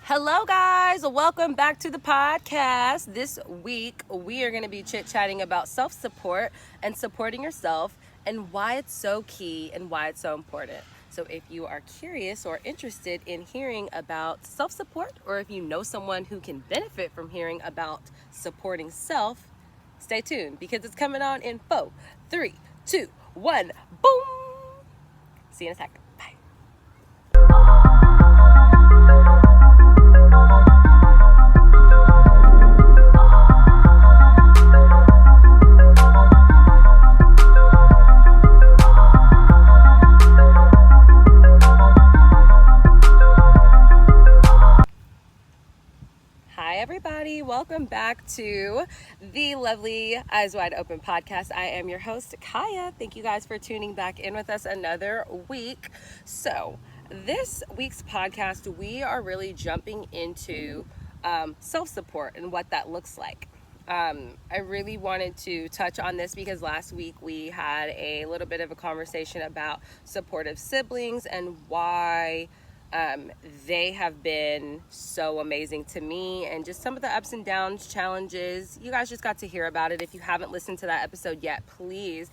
Hello, guys. Welcome back to the podcast. This week, we are going to be chit-chatting about self-support and supporting yourself and why it's so key and why it's so important. So if you are curious or interested in hearing about self-support, or if you know someone who can benefit from hearing about supporting self, stay tuned because it's coming on in 4, 3, 2, 1, boom. See you in a second. Bye. Hi, everybody. Welcome back to the lovely Eyes Wide Open podcast. I am your host, Kiah. Thank you guys for tuning back in with us another week. So, this week's podcast, we are really jumping into self-support and what that looks like. I really wanted to touch on this because last week we had a little bit of a conversation about supportive siblings and why they have been so amazing to me, and just some of the ups and downs, challenges. You guys just got to hear about it. If you haven't listened to that episode yet, please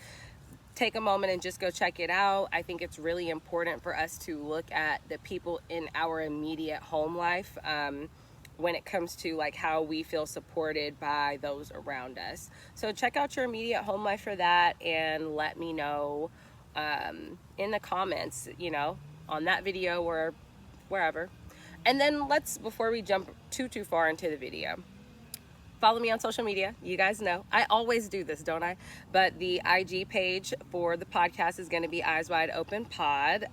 take a moment and just go check it out. I think it's really important for us to look at the people in our immediate home life when it comes to like how we feel supported by those around us. So check out your immediate home life for that and let me know in the comments, on that video or wherever. And then before we jump too far into the video, follow me on social media. You guys know I always do this, don't I? But the IG page for the podcast is going to be Eyes Wide Open Pod.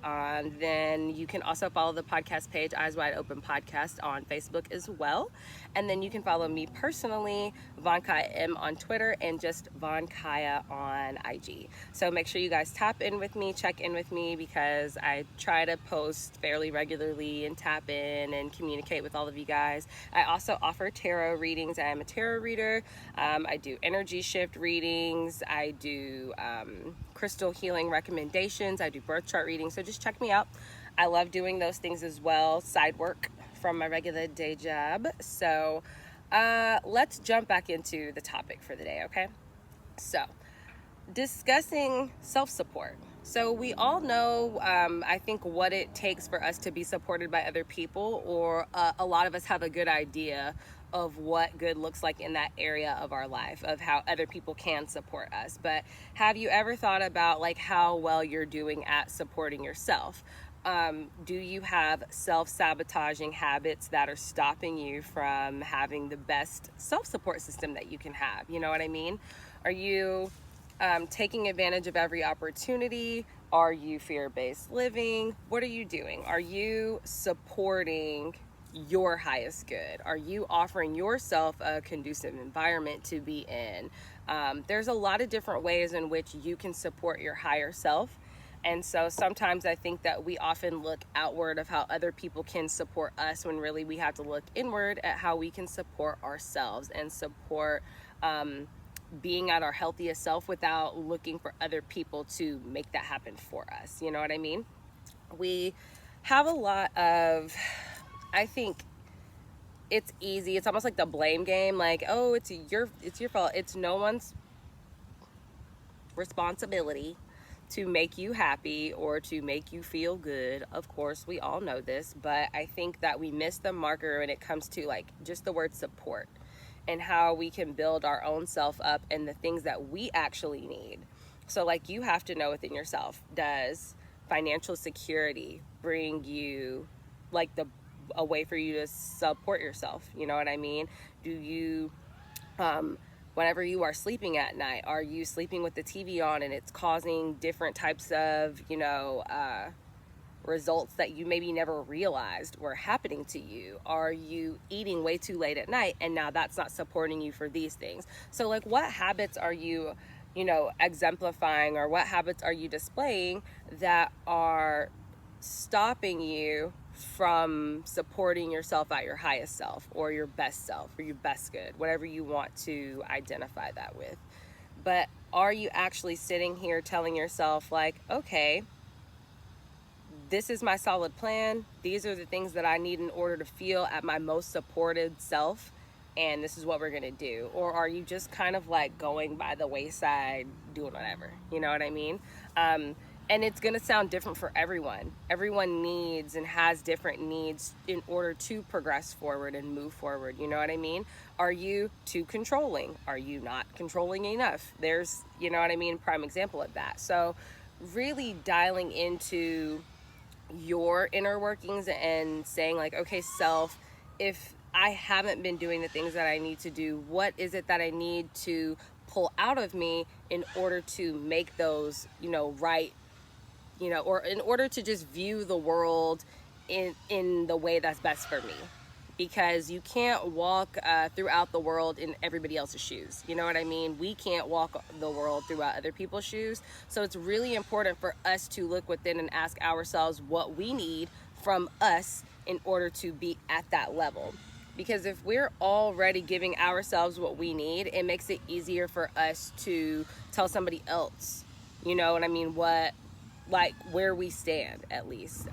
Then you can also follow the podcast page, Eyes Wide Open Podcast, on Facebook as well. And then you can follow me personally, Vonkiah M on Twitter, and just Vonkiah on IG. So make sure you guys tap in with me, check in with me, because I try to post fairly regularly and tap in and communicate with all of you guys. I also offer tarot readings. I am a tarot reader. I do energy shift readings. I do crystal healing recommendations. I do birth chart readings. So just check me out. I love doing those things as well. Side work from my regular day job. So let's jump back into the topic for the day, okay? So discussing self-support. So we all know, I think, what it takes for us to be supported by other people, or a lot of us have a good idea of what good looks like in that area of our life, of how other people can support us. But have you ever thought about like how well you're doing at supporting yourself? Do you have self-sabotaging habits that are stopping you from having the best self-support system that you can have? You know what I mean? Are you taking advantage of every opportunity? Are you fear-based living? What are you doing? Are you supporting your highest good? Are you offering yourself a conducive environment to be in? There's a lot of different ways in which you can support your higher self. And so sometimes I think that we often look outward of how other people can support us, when really we have to look inward at how we can support ourselves and support being at our healthiest self without looking for other people to make that happen for us. You know what I mean? We have a lot of, I think it's easy. It's almost like the blame game. Like, oh, it's your fault. It's no one's responsibility to make you happy or to make you feel good. Of course, we all know this, but I think that we miss the marker when it comes to like just the word support and how we can build our own self up and the things that we actually need. So like, you have to know within yourself, does financial security bring you like a way for you to support yourself? You know what I mean? Do you whenever you are sleeping at night, are you sleeping with the TV on and it's causing different types of, results that you maybe never realized were happening to you? Are you eating way too late at night and now that's not supporting you for these things? So like, what habits are you, exemplifying, or what habits are you displaying that are stopping you from supporting yourself at your highest self or your best good, whatever you want to identify that with? But are you actually sitting here telling yourself like, okay, this is my solid plan. These are the things that I need in order to feel at my most supported self. And this is what we're going to do. Or are you just kind of like going by the wayside, doing whatever? You know what I mean? And it's going to sound different for everyone. Everyone needs and has different needs in order to progress forward and move forward. You know what I mean? Are you too controlling? Are you not controlling enough? There's, you know what I mean, prime example of that. So really dialing into your inner workings and saying like, okay, self, if I haven't been doing the things that I need to do, what is it that I need to pull out of me in order to make those, right, or in order to just view the world in the way that's best for me? Because you can't walk throughout the world in everybody else's shoes. You know what I mean? We can't walk the world throughout other people's shoes. So it's really important for us to look within and ask ourselves what we need from us in order to be at that level. Because if we're already giving ourselves what we need, it makes it easier for us to tell somebody else, you know what I mean, where we stand, at least,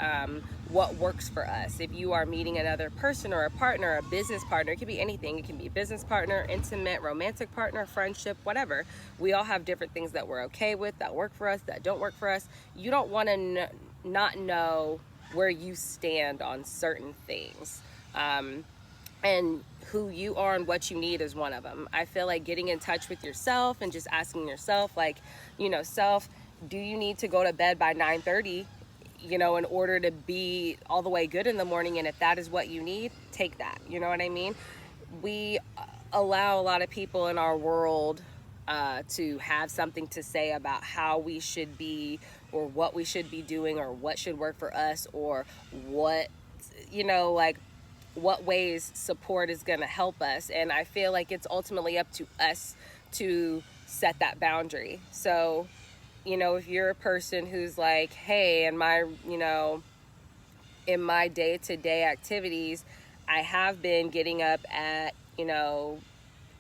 what works for us. If you are meeting another person or a partner, a business partner, it could be anything. It can be a business partner, intimate, romantic partner, friendship, whatever. We all have different things that we're okay with, that work for us, that don't work for us. You don't want to not know where you stand on certain things. And who you are and what you need is one of them. I feel like getting in touch with yourself and just asking yourself, like, self, do you need to go to bed by 9:30, in order to be all the way good in the morning? And if that is what you need, take that. You know what I mean? We allow a lot of people in our world to have something to say about how we should be, or what we should be doing, or what should work for us, or what, what ways support is going to help us. And I feel like it's ultimately up to us to set that boundary. So, if you're a person who's like, hey, in my day-to-day activities, I have been getting up at,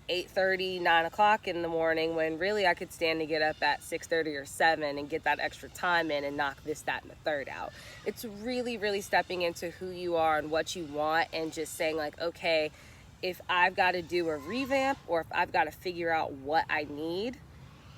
8:30, 9 o'clock in the morning, when really I could stand to get up at 6:30 or 7 and get that extra time in and knock this, that, and the third out. It's really, really stepping into who you are and what you want, and just saying like, okay, if I've got to do a revamp, or if I've got to figure out what I need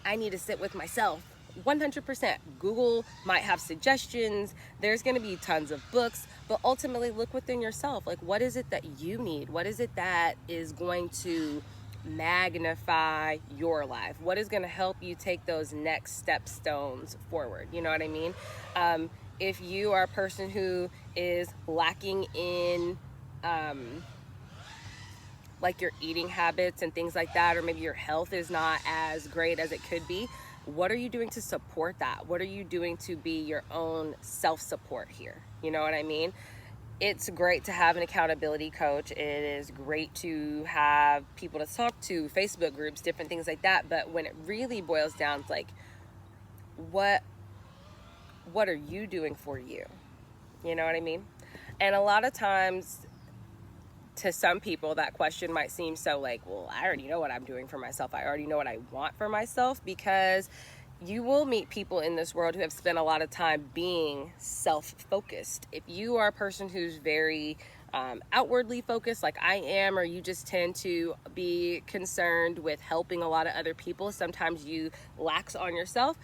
to sit with myself. 100%. Google might have suggestions. There's going to be tons of books, but ultimately look within yourself. Like, what is it that you need? What is it that is going to magnify your life? What is going to help you take those next stones forward? You know what I mean? If you are a person who is lacking in like your eating habits and things like that, or maybe your health is not as great as it could be, what are you doing to support that? What are you doing to be your own self-support here? You know what I mean? It's great to have an accountability coach. It is great to have people to talk to, Facebook groups, different things like that. But when it really boils down to like, what are you doing for you? You know what I mean? And a lot of times, to some people, that question might seem so like, well, I already know what I'm doing for myself. I already know what I want for myself, because you will meet people in this world who have spent a lot of time being self-focused. If you are a person who's very outwardly focused like I am, or you just tend to be concerned with helping a lot of other people, sometimes you lax on yourself.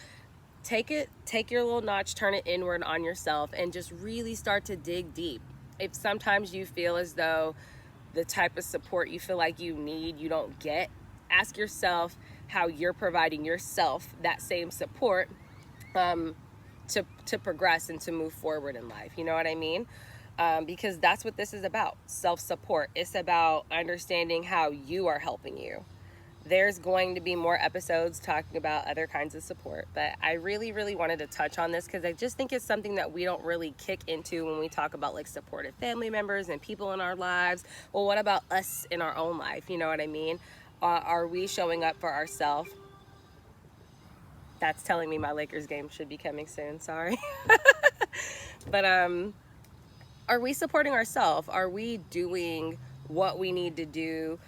Take your little notch, turn it inward on yourself, and just really start to dig deep. If sometimes you feel as though the type of support you feel like you need, you don't get, ask yourself how you're providing yourself that same support to progress and to move forward in life. You know what I mean? Because that's what this is about, self-support. It's about understanding how you are helping you. There's going to be more episodes talking about other kinds of support, but I really, really wanted to touch on this because I just think it's something that we don't really kick into when we talk about like supportive family members and people in our lives. Well, what about us in our own life? You know what I mean? Are we showing up for ourselves? That's telling me my Lakers game should be coming soon. Sorry. But are we supporting ourselves? Are we doing what we need to do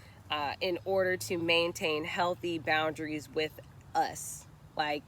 in order to maintain healthy boundaries with us? Like,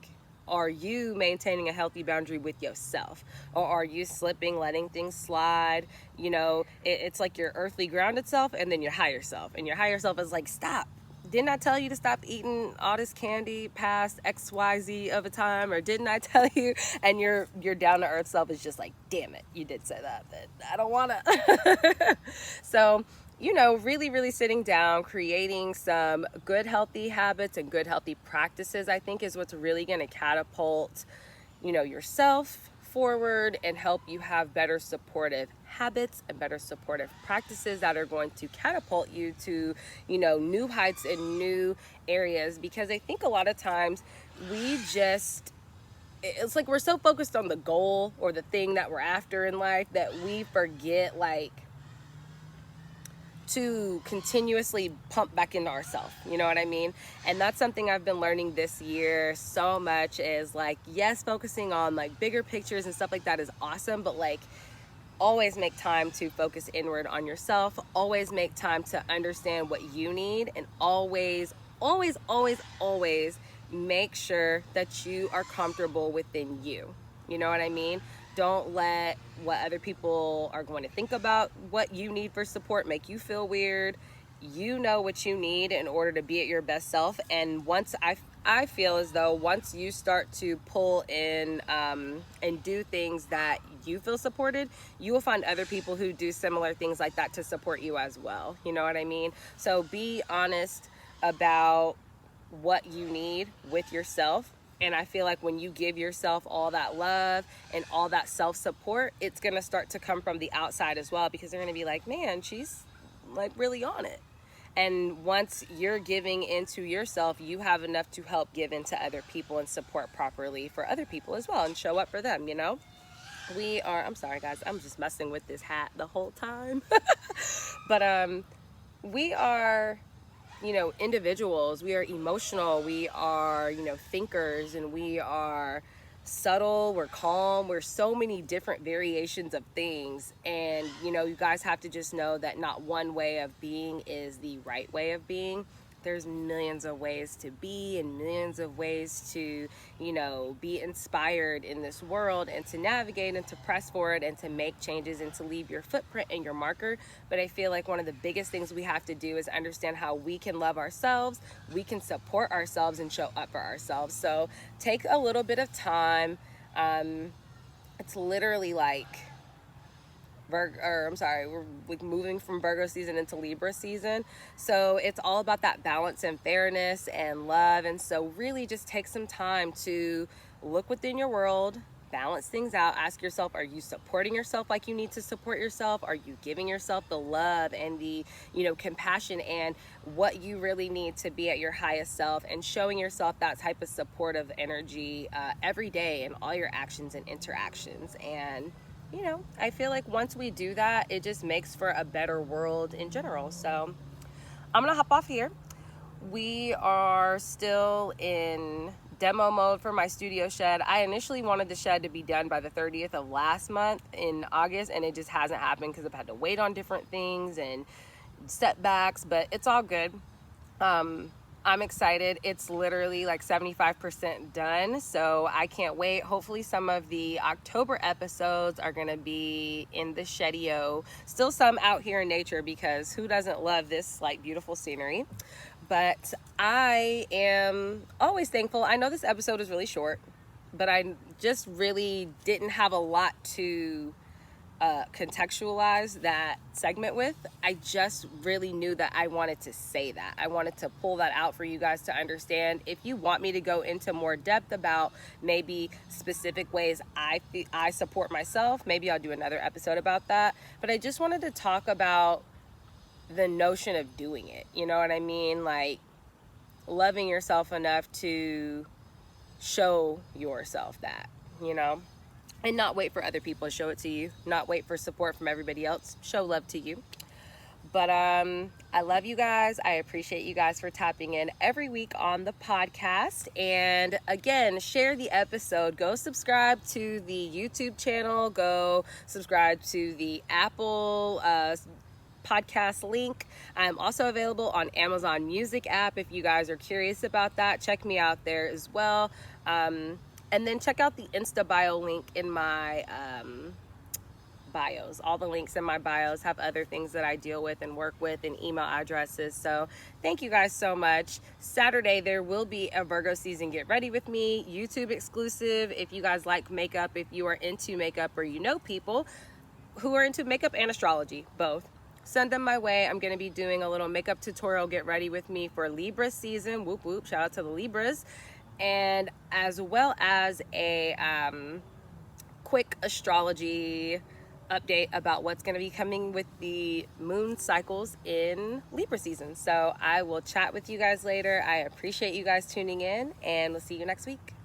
are you maintaining a healthy boundary with yourself? Or are you slipping, letting things slide? You know, it's like your earthly grounded self and then your higher self. And your higher self is like, stop. Didn't I tell you to stop eating all this candy past XYZ of a time? Or didn't I tell you? And your down to earth self is just like, damn it, you did say that, but I don't want to. So, you know, really, really sitting down, creating some good, healthy habits and good, healthy practices, I think is what's really going to catapult, you know, yourself forward and help you have better supportive habits and better supportive practices that are going to catapult you to, you know, new heights and new areas. Because I think a lot of times it's like we're so focused on the goal or the thing that we're after in life that we forget, like, to continuously pump back into ourselves, you know what I mean? And that's something I've been learning this year so much, is like, yes, focusing on like bigger pictures and stuff like that is awesome, but like always make time to focus inward on yourself, always make time to understand what you need, and always make sure that you are comfortable within you. You know what I mean? Don't let what other people are going to think about what you need for support make you feel weird. You know what you need in order to be at your best self. And once I feel as though once you start to pull in and do things that you feel supported, you will find other people who do similar things like that to support you as well. You know what I mean? So be honest about what you need with yourself. And I feel like when you give yourself all that love and all that self-support, it's going to start to come from the outside as well, because they're going to be like, man, she's like really on it. And once you're giving into yourself, you have enough to help give into other people and support properly for other people as well and show up for them, you know? I'm sorry guys, I'm just messing with this hat the whole time. But we are, you know, individuals. We are emotional, we are, you know, thinkers, and we are subtle, we're calm, we're so many different variations of things. And you know, you guys have to just know that not one way of being is the right way of being. There's millions of ways to be and millions of ways to, you know, be inspired in this world and to navigate and to press forward and to make changes and to leave your footprint and your marker. But I feel like one of the biggest things we have to do is understand how we can love ourselves, we can support ourselves and show up for ourselves. So take a little bit of time. It's literally like we're like moving from Virgo season into Libra season. So it's all about that balance and fairness and love. And so really just take some time to look within your world, balance things out, ask yourself, are you supporting yourself like you need to support yourself? Are you giving yourself the love and the, you know, compassion and what you really need to be at your highest self, and showing yourself that type of supportive energy every day in all your actions and interactions. And you know, I feel like once we do that, it just makes for a better world in general. So I'm gonna hop off here. We are still in demo mode for my studio shed. I initially wanted the shed to be done by the 30th of last month in August, and it just hasn't happened because I've had to wait on different things and setbacks, but it's all good. I'm excited. It's literally like 75% done, so I can't wait. Hopefully some of the October episodes are going to be in the Shedio. Still some out here in nature, because who doesn't love this like beautiful scenery? But I am always thankful. I know this episode is really short, but I just really didn't have a lot to contextualize that segment with. I just really knew that I wanted to say that. I wanted to pull that out for you guys to understand. If you want me to go into more depth about maybe specific ways I support myself, maybe I'll do another episode about that. But I just wanted to talk about the notion of doing it. You know what I mean? Like loving yourself enough to show yourself that, you know? And not wait for other people to show it to you. Not wait for support from everybody else. Show love to you. But I love you guys. I appreciate you guys for tapping in every week on the podcast. And again, share the episode. Go subscribe to the YouTube channel. Go subscribe to the Apple podcast link. I'm also available on Amazon Music app if you guys are curious about that. Check me out there as well. And then check out the Insta bio link in my bios. All the links in my bios have other things that I deal with and work with and email addresses. So thank you guys so much. Saturday there will be a Virgo season get ready with me, YouTube exclusive. If you guys like makeup, if you are into makeup, or you know people who are into makeup and astrology, both, send them my way. I'm going to be doing a little makeup tutorial get ready with me for Libra season. Whoop whoop, shout out to the Libras. And as well as a quick astrology update about what's going to be coming with the moon cycles in Libra season. So I will chat with you guys later. I appreciate you guys tuning in, and we'll see you next week.